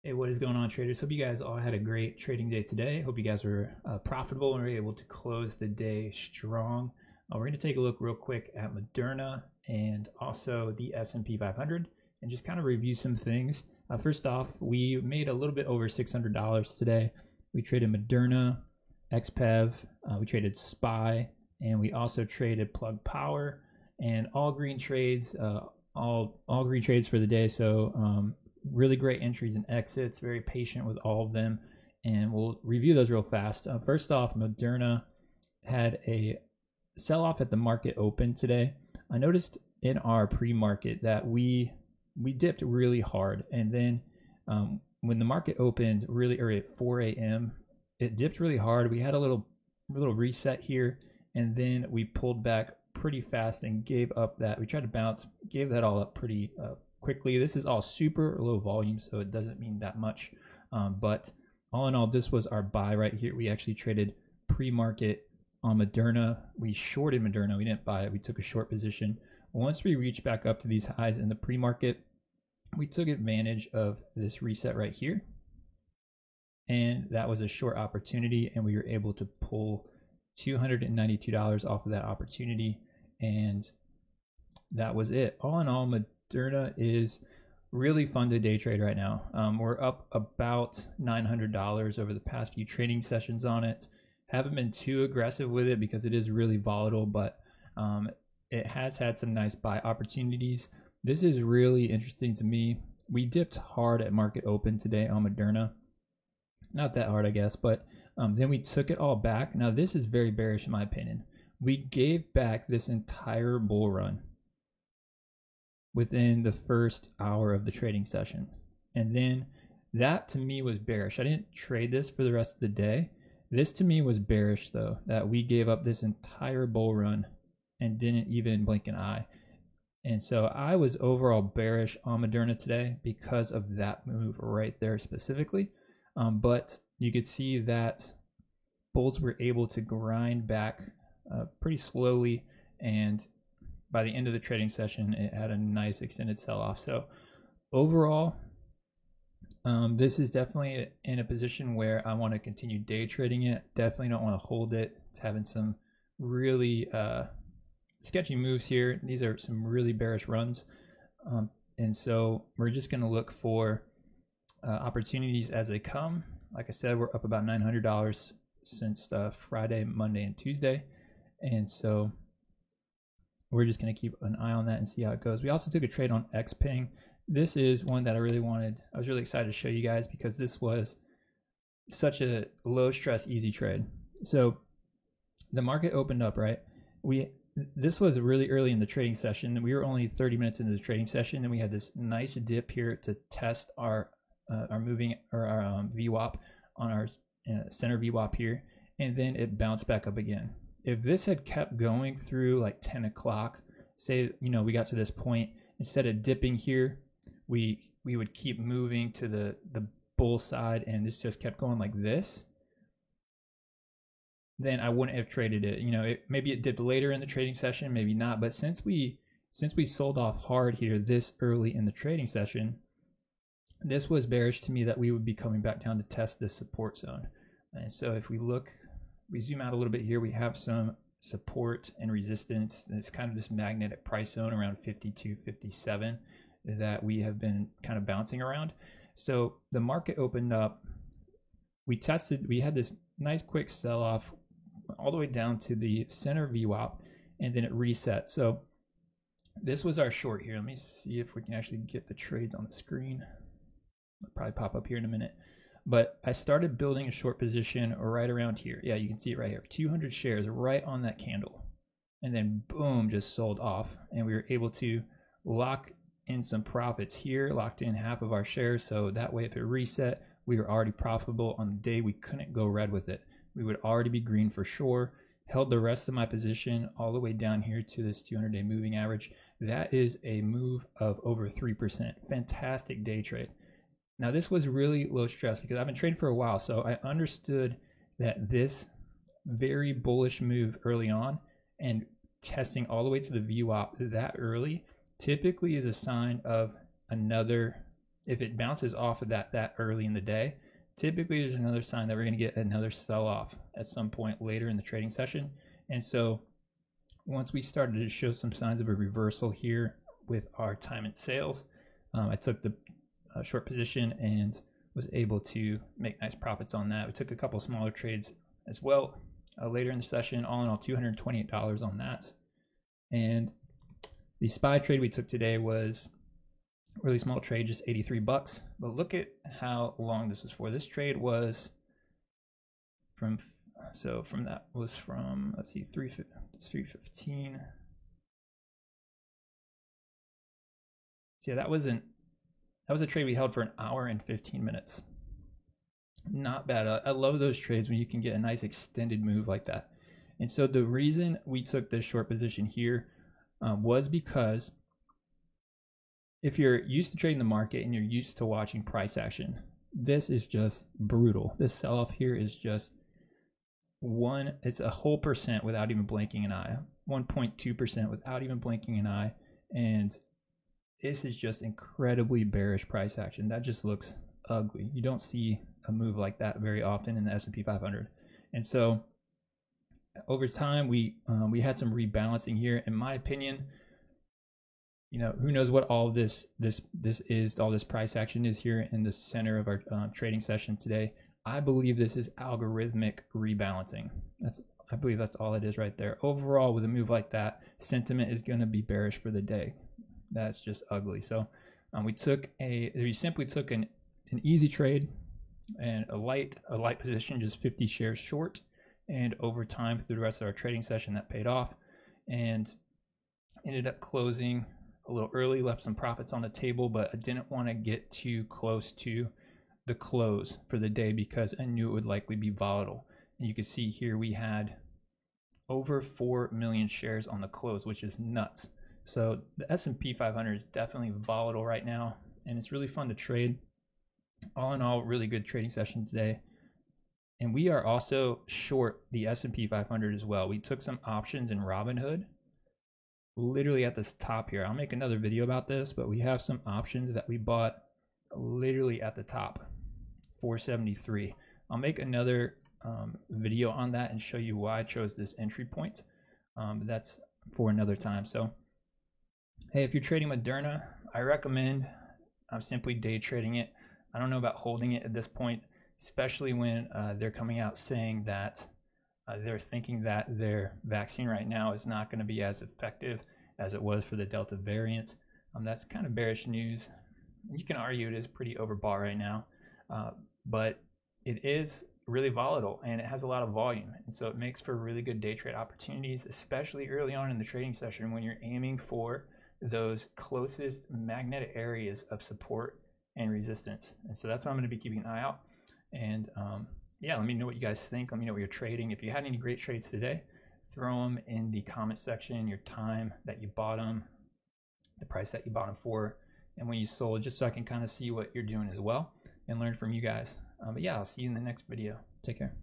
Hey, what is going on, traders? Hope you guys all had a great trading day today. Hope you guys were profitable and were able to close the day strong. We're going to take a look real quick at Moderna and also the S&P 500 and just kind of review some things. First off, we made a little bit over $600 today. We traded Moderna, XPEV, we traded SPY, and we also traded Plug Power, and all green trades, all green trades for the day. So really great entries and exits, very patient with all of them, and we'll review those real fast. First off, Moderna had a sell-off at the market open today. I noticed in our pre-market that we dipped really hard, and then when the market opened really early at 4 a.m., it dipped really hard. We had a little reset here, and then we pulled back pretty fast and gave up that. We tried to bounce, gave that all up pretty quickly. This is all super low volume, so it doesn't mean that much. But all in all, this was our buy right here. We actually traded pre-market on Moderna. We shorted Moderna. We didn't buy it. We took a short position. Once we reached back up to these highs in the pre-market, we took advantage of this reset right here. And that was a short opportunity, and we were able to pull $292 off of that opportunity. And that was it. All in all, Moderna is really fun to day trade right now. We're up about $900 over the past few trading sessions on it. Haven't been too aggressive with it because it is really volatile, but it has had some nice buy opportunities. This is really interesting to me. We dipped hard at market open today on Moderna. Not that hard, I guess, but then we took it all back. Now, this is very bearish in my opinion. We gave back this entire bull run within the first hour of the trading session. And then that to me was bearish. I didn't trade this for the rest of the day. This to me was bearish though, that we gave up this entire bull run and didn't even blink an eye. And so I was overall bearish on Moderna today because of that move right there specifically. But you could see that bulls were able to grind back pretty slowly, and by the end of the trading session, it had a nice extended sell-off. So overall, this is definitely in a position where I want to continue day trading it. Definitely don't want to hold it. It's having some really sketchy moves here. These are some really bearish runs. And so we're just going to look for opportunities as they come. Like I said, we're up about $900 since Friday, Monday, and Tuesday. And so we're just going to keep an eye on that and see how it goes. We also took a trade on XPeng. This is one that I was really excited to show you guys because this was such a low stress, easy trade. So the market opened up, right? This was really early in the trading session. We were only 30 minutes into the trading session, and we had this nice dip here to test our VWAP on our center VWAP here, and then it bounced back up again. If this had kept going through like 10 o'clock, say, we got to this point, instead of dipping here, we would keep moving to the bull side, and this just kept going like this, then I wouldn't have traded it. Maybe it dipped later in the trading session, maybe not. But since we sold off hard here this early in the trading session, this was bearish to me that we would be coming back down to test this support zone. And so if we zoom out a little bit here, we have some support and resistance. It's kind of this magnetic price zone around 52, 57 that we have been kind of bouncing around. So the market opened up. We had this nice quick sell-off all the way down to the center VWAP, and then it reset. So this was our short here. Let me see if we can actually get the trades on the screen. It'll probably pop up here in a minute. But I started building a short position right around here. Yeah, you can see it right here. 200 shares right on that candle. And then boom, just sold off. And we were able to lock in some profits here, locked in half of our shares. So that way, if it reset, we were already profitable on the day. We couldn't go red with it. We would already be green for sure. Held the rest of my position all the way down here to this 200-day moving average. That is a move of over 3%. Fantastic day trade. Now, this was really low stress because I've been trading for a while, so I understood that this very bullish move early on and testing all the way to the VWAP that early typically is a sign of another if it bounces off of that early in the day, typically there's another sign that we're going to get another sell-off at some point later in the trading session. And so once we started to show some signs of a reversal here with our time and sales, I took the short position and was able to make nice profits on that. We took a couple smaller trades as well later in the session. All in all, $228 on that. And the SPY trade we took today was a really small trade, just 83 bucks. But look at how long this was for. This trade was from, so from that was from, let's see, 315. So yeah, that was a trade we held for an hour and 15 minutes. Not bad. I love those trades when you can get a nice extended move like that. And so the reason we took this short position here was because if you're used to trading the market and you're used to watching price action, this is just brutal. This sell-off here is just it's a whole percent without even blinking an eye, 1.2% without even blinking an eye. And this is just incredibly bearish price action. That just looks ugly. You don't see a move like that very often in the S&P 500. And so over time, we had some rebalancing here. In my opinion, you know, who knows what all this is, all this price action is here in the center of our trading session today. I believe this is algorithmic rebalancing. I believe that's all it is right there. Overall, with a move like that, sentiment is going to be bearish for the day. That's just ugly. So we simply took an easy trade and a light position, just 50 shares short. And over time, through the rest of our trading session, that paid off and ended up closing a little early, left some profits on the table, but I didn't want to get too close to the close for the day because I knew it would likely be volatile. And you can see here we had over 4 million shares on the close, which is nuts. So the S&P 500 is definitely volatile right now, and it's really fun to trade. All in all, really good trading session today. And we are also short the S&P 500 as well. We took some options in Robinhood, literally at this top here. I'll make another video about this, but we have some options that we bought literally at the top, 473. I'll make another video on that and show you why I chose this entry point. That's for another time. So, hey, if you're trading Moderna, I recommend simply day trading it. I don't know about holding it at this point, especially when they're coming out saying that they're thinking that their vaccine right now is not going to be as effective as it was for the Delta variant. That's kind of bearish news. You can argue it is pretty overbought right now, but it is really volatile and it has a lot of volume. And so it makes for really good day trade opportunities, especially early on in the trading session when you're aiming for those closest magnetic areas of support and resistance. And so that's what I'm going to be keeping an eye out. And yeah, let me know what you guys think. Let me know what you're trading. If you had any great trades today, throw them in the comment section, your time that you bought them, the price that you bought them for, and when you sold, just so I can kind of see what you're doing as well and learn from you guys. But yeah, I'll see you in the next video. Take care.